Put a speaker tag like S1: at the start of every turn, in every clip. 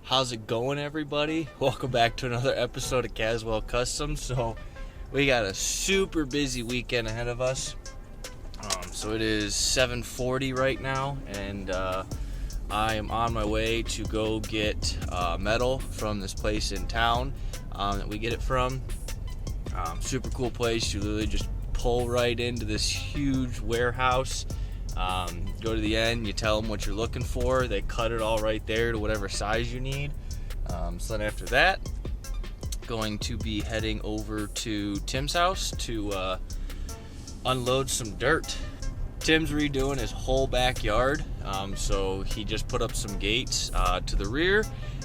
S1: How's it going, everybody? Welcome back to another episode of CaswellCustoms. So we got a super busy weekend ahead of us. So it is 7:40 right now, and I am on my way to go get metal from this place in town that we get it from. Super cool place. You literally just pull right into this huge warehouse. Go to the end, you tell them what you're looking for, they cut it all right there to whatever size you need. So then after that, going to be heading over to Tim's house to unload some dirt. Tim's redoing his whole backyard, so he just put up some gates to the rear,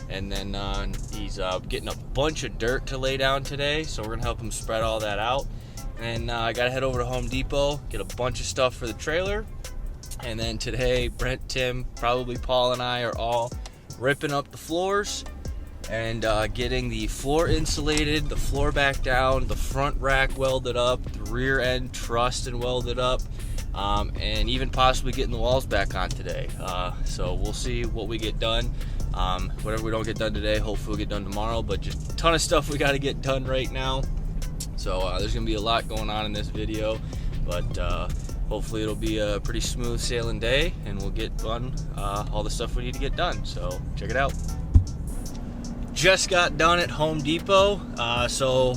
S1: and then he's getting a bunch of dirt to lay down today, so we're gonna help him spread all that out. And I gotta head over to Home Depot, get a bunch of stuff for the trailer. And then today, Brent, Tim, probably Paul and I are all ripping up the floors and getting the floor insulated, the floor back down, the front rack welded up, the rear end trussed and welded up, and even possibly getting the walls back on today. So we'll see what we get done. Whatever we don't get done today, hopefully we'll get done tomorrow, but just a ton of stuff we got to get done right now. So there's going to be a lot going on in this video, but hopefully it'll be a pretty smooth sailing day, and we'll get done all the stuff we need to get done. So check it out. Just got done at Home Depot. So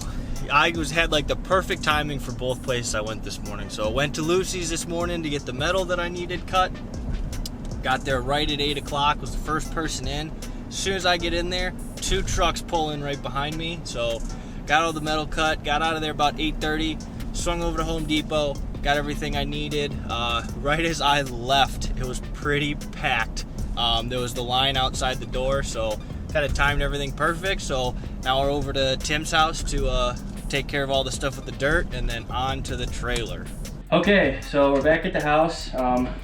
S1: I had like the perfect timing for both places I went this morning. So I went to Lucy's this morning to get the metal that I needed cut. Got there right at 8 o'clock, was the first person in. As soon as I get in there, 2 trucks pull in right behind me. So got all the metal cut, got out of there about 8:30, swung over to Home Depot, got everything I needed. Right as I left, it was pretty packed. There was the line outside the door, so kind of timed everything perfect. So now we're over to Tim's house to take care of all the stuff with the dirt, and then on to the trailer. Okay, so we're back at the house.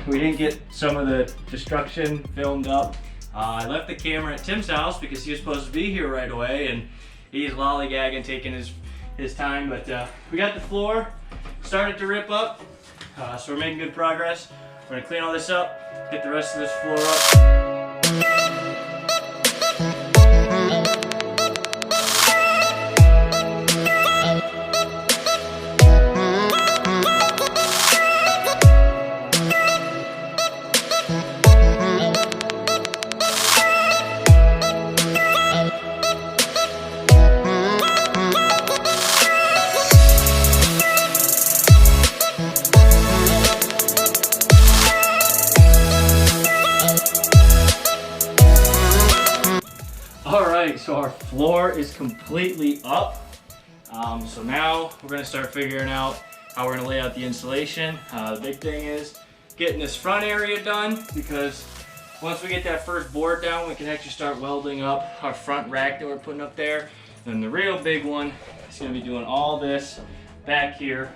S1: We didn't get some of the destruction filmed up. I left the camera at Tim's house because he was supposed to be here right away, and he's lollygagging, taking his time. But we got the floor started to rip up, so we're making good progress. We're gonna clean all this up, get the rest of this floor up. So our floor is completely up. So now we're gonna start figuring out how we're gonna lay out the insulation. The big thing is getting this front area done, because once we get that first board down, we can actually start welding up our front rack that we're putting up there. Then the real big one is gonna be doing all this back here,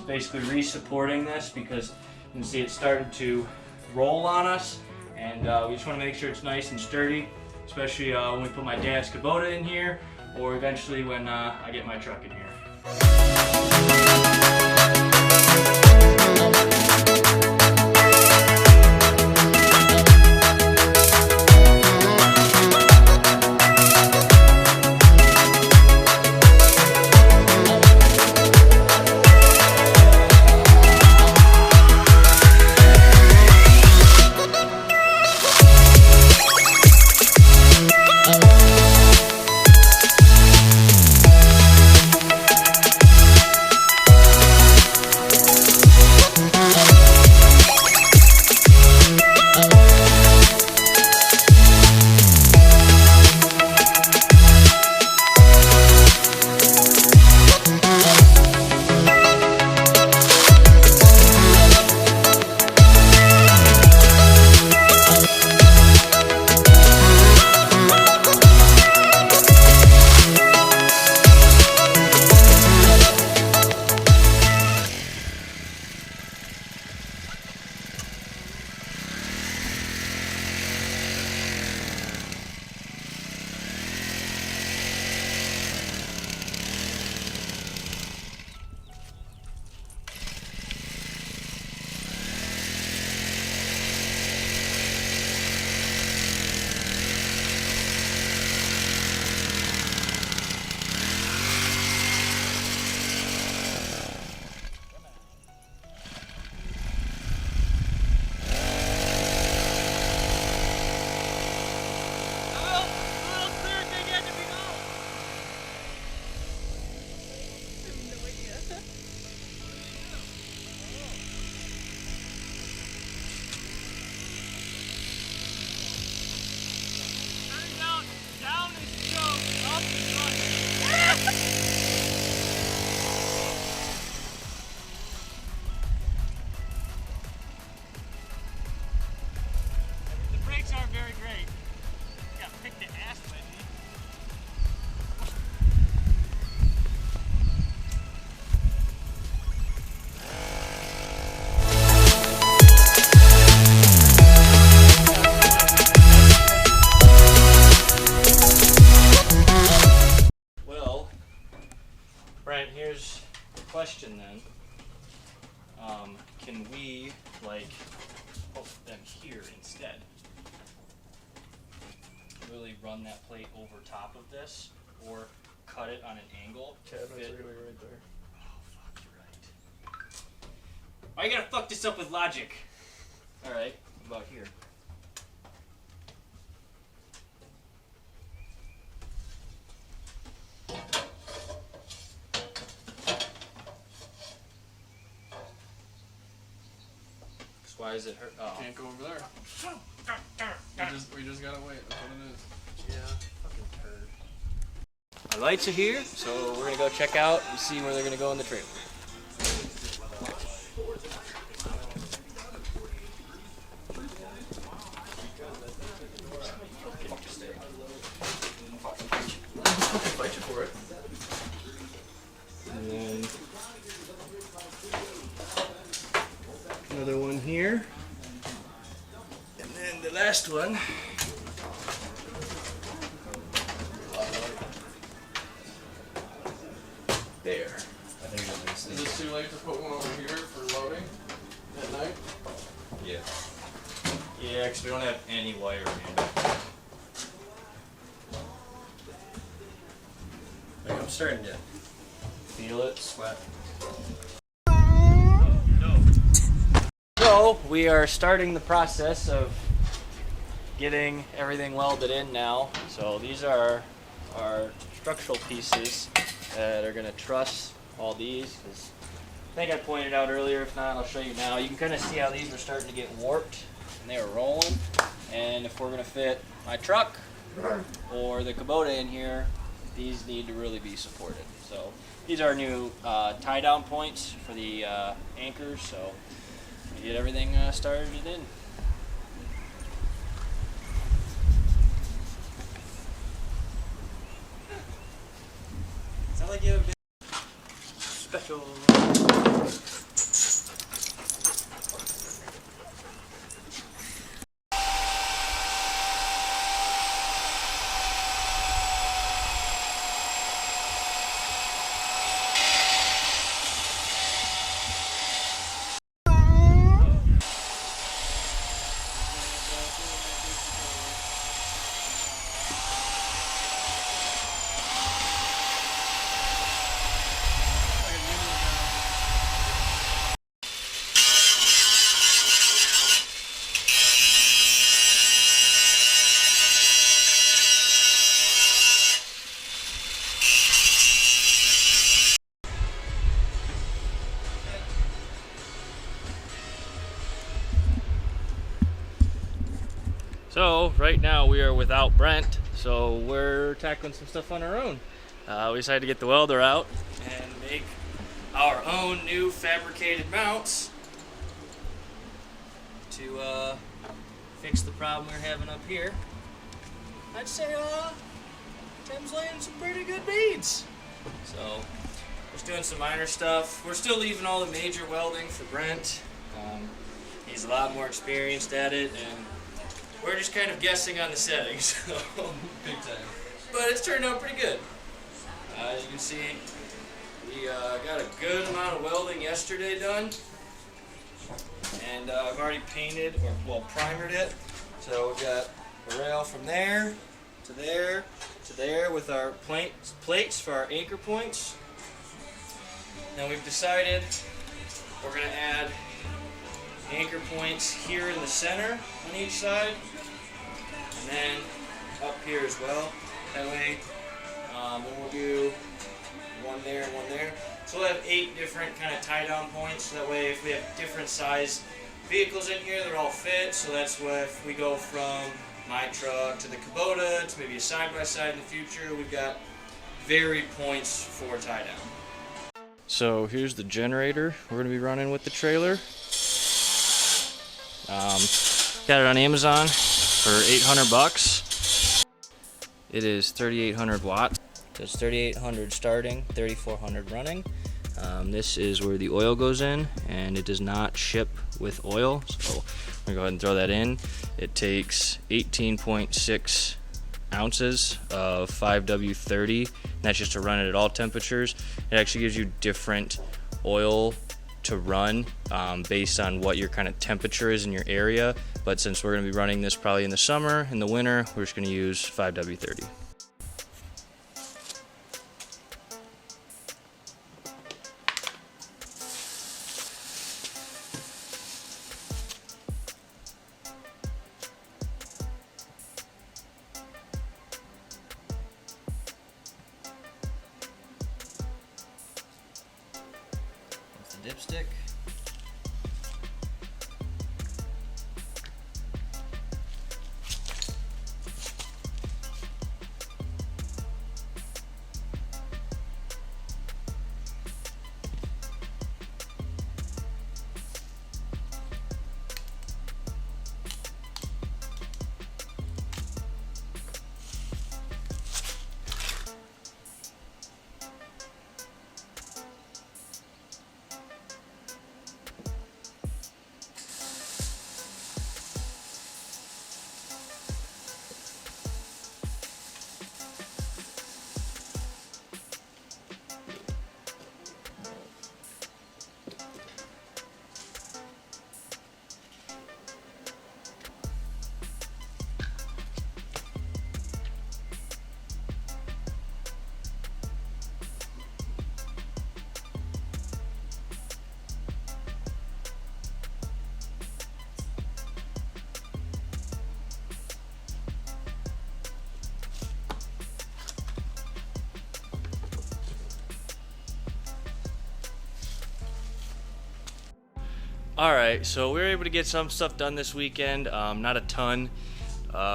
S1: basically re-supporting this, because you can see it's starting to roll on us, and we just wanna make sure it's nice and sturdy, especially when we put my dad's Kubota in here, or eventually when I get my truck in here. question then, can we like put them here instead? Really run that plate over top of this, or cut it on an angle.
S2: Cabinets are gonna go right there.
S1: Oh fuck, you're right. Why you gotta fuck this up with logic? Alright, what about here? Why is it hurt? Oh.
S2: Can't go over there. We just gotta wait. That's what it is.
S1: Yeah, fucking turd. Our lights are here, so we're gonna go check out and see where they're gonna go in the trailer.
S2: Fight you for it.
S1: And then another one here. And then the last one. There.
S2: Is it too late to put one over here for loading at night?
S1: Yeah. Yeah, because we don't have any wire in.
S3: I'm starting to
S1: Feel it?
S3: sweat.
S1: So we are starting the process of getting everything welded in now. So these are our structural pieces that are going to truss all these. 'Cause I think I pointed out earlier, if not I'll show you now. You can kind of see how these were starting to get warped and they were rolling. And if we're going to fit my truck or the Kubota in here, these need to really be supported. So these are new tie down points for the anchors. So we get everything started in.
S3: Sound like you have a big
S1: Special. So right now we are without Brent, so we're tackling some stuff on our own. We decided to get the welder out and make our own new fabricated mounts to fix the problem we're having up here. I'd say Tim's laying some pretty good beads. So just doing some minor stuff. We're still leaving all the major welding for Brent. He's a lot more experienced at it, and we're just kind of guessing on the settings. So.
S2: Big time.
S1: But it's turned out pretty good. As you can see, we got a good amount of welding yesterday done. And I've already painted, or well, primered it. So we've got a rail from there to there to there with our plates for our anchor points. Now we've decided we're going to add anchor points here in the center on each side, and then up here as well. That way, then we'll do one there and one there. So we'll have 8 different kind of tie down points. So that way, if we have different size vehicles in here, they're all fit. So that's what if we go from my truck to the Kubota to maybe a side-by-side in the future, we've got varied points for tie down. So here's the generator we're going to be running with the trailer. Got it on Amazon for $800. It is 3,800 watts. So it's 3,800 starting, 3,400 running. This is where the oil goes in, and it does not ship with oil. So I'm gonna go ahead and throw that in. It takes 18.6 ounces of 5W30. And that's just to run it at all temperatures. It actually gives you different
S3: oil to run based on what your kind of temperature is in your area. But since we're going to be running this probably in the summer, in the winter, we're just going to use 5W30.
S1: Dipstick.
S3: Alright, so we were able to get some stuff done this weekend, not a ton.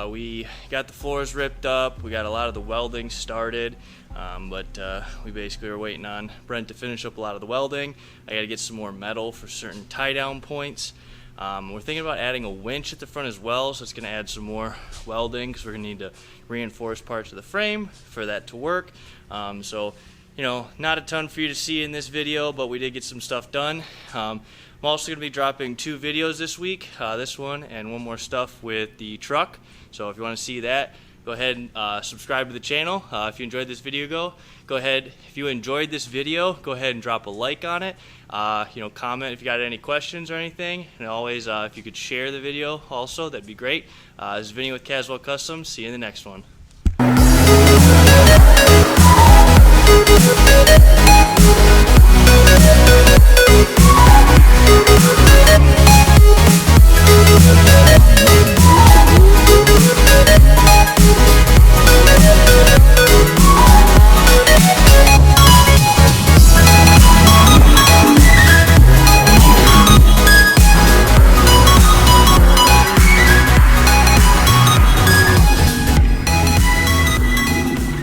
S3: We got the floors ripped up, we got a lot of the welding started, but we basically were waiting on Brent to finish up a lot of the welding. I got to get some more metal for certain tie-down points. We're thinking about adding a winch at the front as well, so it's going to add some more welding because we're going to need to reinforce parts of the frame for that to work. So, you know, not a ton for you to see in this video, but we did get some stuff done. I'm also going to be dropping 2 videos this week, this one and one more stuff with the truck. So if you want to see that, go ahead and subscribe to the channel. If you enjoyed this video, go ahead. If you enjoyed this video, go ahead and drop a like on it. You know, comment if you got any questions or anything. And always, if you could share the video also, that'd be great. This is Vinny with Caswell Customs. See you in the next one.